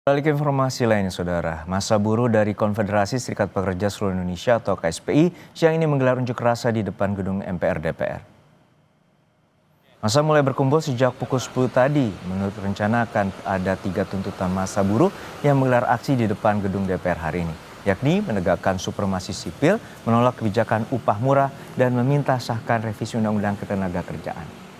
Balik ke informasi lainnya, Saudara. Massa buruh dari Konfederasi Serikat Pekerja Seluruh Indonesia atau KSPI siang ini menggelar unjuk rasa di depan gedung MPR DPR. Massa mulai berkumpul sejak pukul 10 tadi. Menurut rencana akan ada 3 tuntutan massa buruh yang menggelar aksi di depan gedung DPR hari ini, yakni menegakkan supremasi sipil, menolak kebijakan upah murah, dan meminta sahkan revisi Undang-Undang Ketenagakerjaan.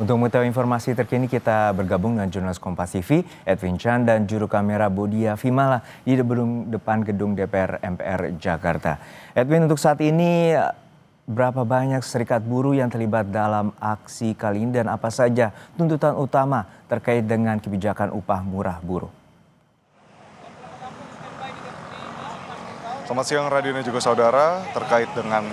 Untuk mengetahui informasi terkini, kita bergabung dengan jurnalis Kompas TV, Edwin Chan, dan juru kamera Bodia Vimala di depan gedung DPR MPR Jakarta. Edwin, untuk saat ini berapa banyak serikat buruh yang terlibat dalam aksi kali ini dan apa saja tuntutan utama terkait dengan kebijakan upah murah buruh? Selamat siang Radio dan juga saudara, terkait dengan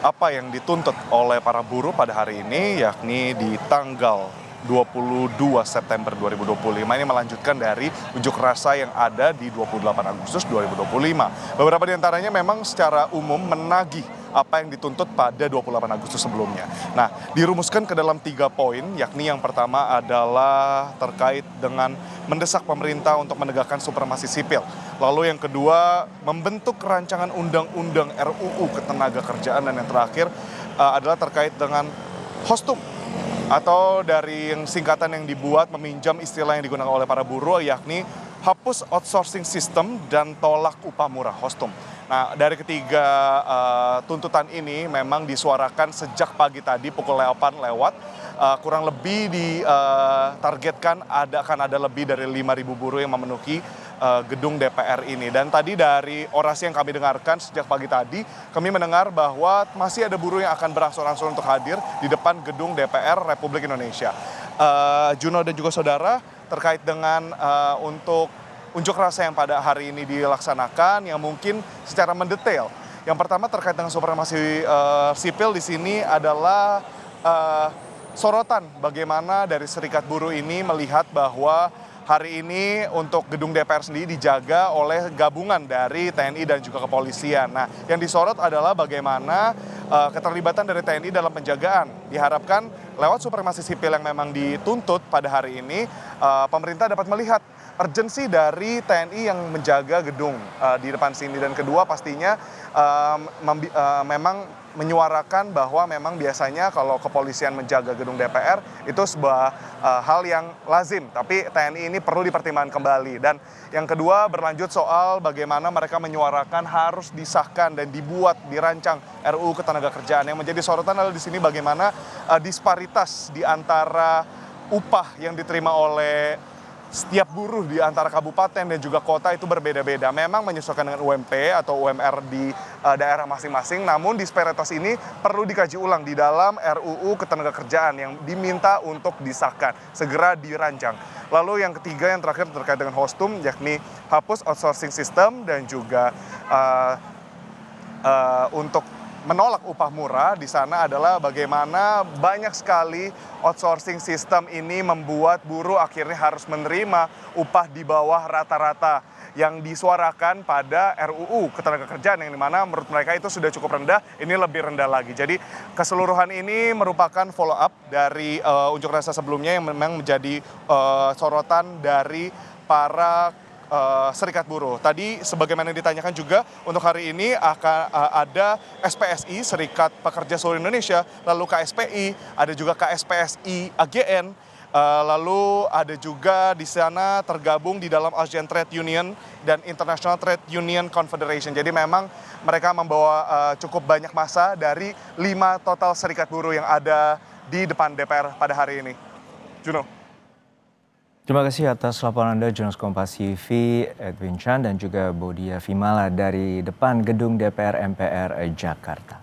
apa yang dituntut oleh para buruh pada hari ini, yakni di tanggal 22 September 2025 ini melanjutkan dari unjuk rasa yang ada di 28 Agustus 2025. Beberapa di antaranya memang secara umum menagih apa yang dituntut pada 28 Agustus sebelumnya. Nah, dirumuskan ke dalam 3 poin, yakni yang pertama adalah terkait dengan mendesak pemerintah untuk menegakkan supremasi sipil. Lalu yang kedua, membentuk rancangan undang-undang RUU Ketenagakerjaan, dan yang terakhir adalah terkait dengan HOSTUM, atau dari yang singkatan yang dibuat meminjam istilah yang digunakan oleh para buruh, yakni hapus outsourcing system dan tolak upah murah HOSTUM. Nah, dari ketiga tuntutan ini memang disuarakan sejak pagi tadi pukul 8 lewat. Kurang lebih ditargetkan akan ada lebih dari 5.000 buruh yang memenuhi gedung DPR ini. Dan tadi dari orasi yang kami dengarkan sejak pagi tadi, kami mendengar bahwa masih ada buruh yang akan berangsur-angsur untuk hadir di depan gedung DPR Republik Indonesia. Juno dan juga saudara, terkait dengan untuk unjuk rasa yang pada hari ini dilaksanakan, yang mungkin secara mendetail. Yang pertama terkait dengan supremasi sipil di sini adalah sorotan bagaimana dari serikat buruh ini melihat bahwa hari ini untuk gedung DPR sendiri dijaga oleh gabungan dari TNI dan juga kepolisian. Nah, yang disorot adalah bagaimana keterlibatan dari TNI dalam penjagaan. Diharapkan lewat supremasi sipil yang memang dituntut pada hari ini, pemerintah dapat melihat urgensi dari TNI yang menjaga gedung di depan sini. Dan kedua, pastinya memang menyuarakan bahwa memang biasanya kalau kepolisian menjaga gedung DPR itu sebuah hal yang lazim, tapi TNI ini perlu dipertimbangkan kembali. Dan yang kedua, berlanjut soal bagaimana mereka menyuarakan harus disahkan dan dirancang RUU Ketenagakerjaan. Yang menjadi sorotan adalah di sini bagaimana disparitas di antara upah yang diterima oleh setiap buruh di antara kabupaten dan juga kota itu berbeda-beda. Memang menyesuaikan dengan UMP atau UMR di daerah masing-masing, namun disparitas ini perlu dikaji ulang di dalam RUU Ketenagakerjaan yang diminta untuk disahkan, segera dirancang. Lalu yang ketiga, yang terakhir terkait dengan HOSTUM, yakni hapus outsourcing system dan juga untuk menolak upah murah. Di sana adalah bagaimana banyak sekali outsourcing system ini membuat buruh akhirnya harus menerima upah di bawah rata-rata yang disuarakan pada RUU Ketenagakerjaan, yang dimana menurut mereka itu sudah cukup rendah, ini lebih rendah lagi. Jadi keseluruhan ini merupakan follow up dari unjuk rasa sebelumnya yang memang menjadi sorotan dari para serikat buruh. Tadi sebagaimana ditanyakan juga, untuk hari ini akan ada SPSI, Serikat Pekerja Seluruh Indonesia, lalu KSPI, ada juga KSPSI AGN, lalu ada juga di sana tergabung di dalam Asian Trade Union dan International Trade Union Confederation. Jadi memang mereka membawa cukup banyak massa dari 5 total serikat buruh yang ada di depan DPR pada hari ini. Juno. Terima kasih atas laporan Anda, jurnalis Kompas TV, Edwin Chan, dan juga Bodia Vimala dari depan gedung DPR MPR Jakarta.